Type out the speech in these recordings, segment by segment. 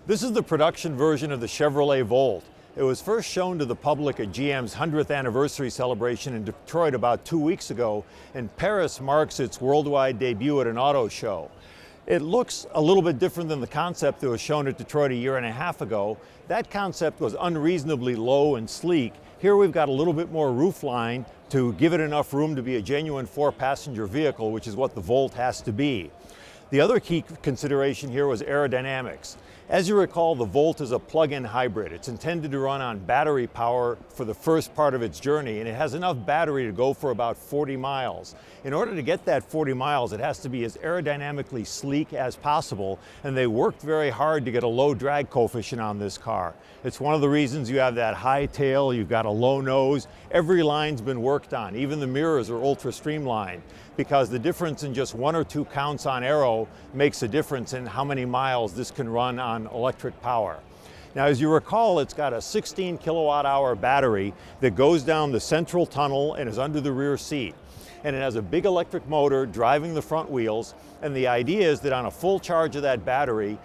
This is the production version of the Chevrolet Volt. It was first shown to the public at GM's 100th anniversary celebration in Detroit about 2 weeks ago, and Paris marks its worldwide debut at an auto show. It looks a little bit different than the concept that was shown at Detroit a year and a half ago. That concept was unreasonably low and sleek. Here we've got a little bit more roof line to give it enough room to be a genuine 4-passenger vehicle, which is what the Volt has to be. The other key consideration here was aerodynamics. As you recall, the Volt is a plug-in hybrid. It's intended to run on battery power for the first part of its journey, and it has enough battery to go for about 40 miles. In order to get that 40 miles, it has to be as aerodynamically sleek as possible, and they worked very hard to get a low drag coefficient on this car. It's one of the reasons you have that high tail, you've got a low nose. Every line's been worked on. Even the mirrors are ultra streamlined, because the difference in just 1 or 2 counts on aero makes a difference in how many miles this can run on electric power. Now, as you recall, it's got a 16 kilowatt hour battery that goes down the central tunnel and is under the rear seat. And it has a big electric motor driving the front wheels, and the idea is that on a full charge of that battery,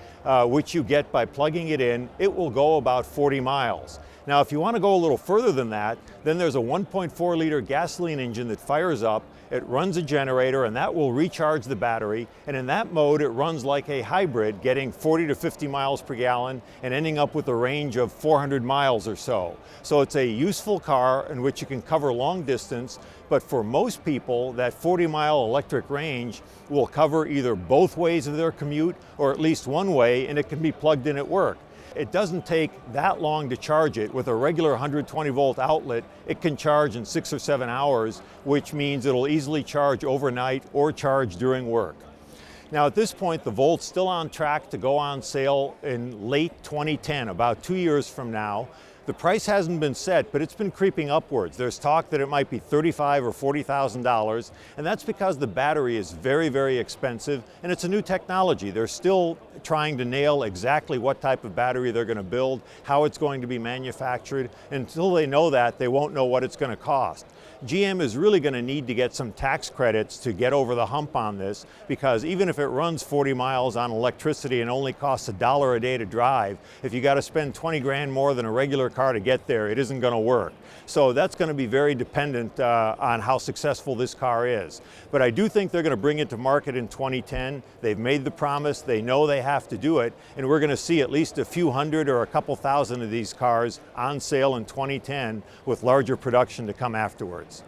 which you get by plugging it in, it will go about 40 miles. Now, if you want to go a little further than that, then there's a 1.4 liter gasoline engine that fires up. It runs a generator, and that will recharge the battery, and in that mode it runs like a hybrid, getting 40 to 50 miles per gallon and ending up with a range of 400 miles or so. So it's a useful car in which you can cover long distance, but for most people that 40-mile electric range will cover either both ways of their commute or at least one way, and it can be plugged in at work. It doesn't take that long to charge it. With a regular 120 volt outlet, it can charge in 6 or 7 hours, which means it'll easily charge overnight or charge during work. Now, at this point, the Volt's still on track to go on sale in late 2010, about 2 years from now. The price hasn't been set, but it's been creeping upwards. There's talk that it might be $35,000 or $40,000, and that's because the battery is very, very expensive, and it's a new technology. They're still trying to nail exactly what type of battery they're going to build, how it's going to be manufactured. Until they know that, they won't know what it's going to cost. GM is really going to need to get some tax credits to get over the hump on this, because even if it runs 40 miles on electricity and only costs $1 a day to drive, if you got to spend 20 grand more than a regular car to get there, it isn't going to work. So that's going to be very dependent on how successful this car is. But I do think they're going to bring it to market in 2010. They've made the promise, they know they have to do it, and we're going to see at least a few hundred or a couple thousand of these cars on sale in 2010 with larger production to come afterwards.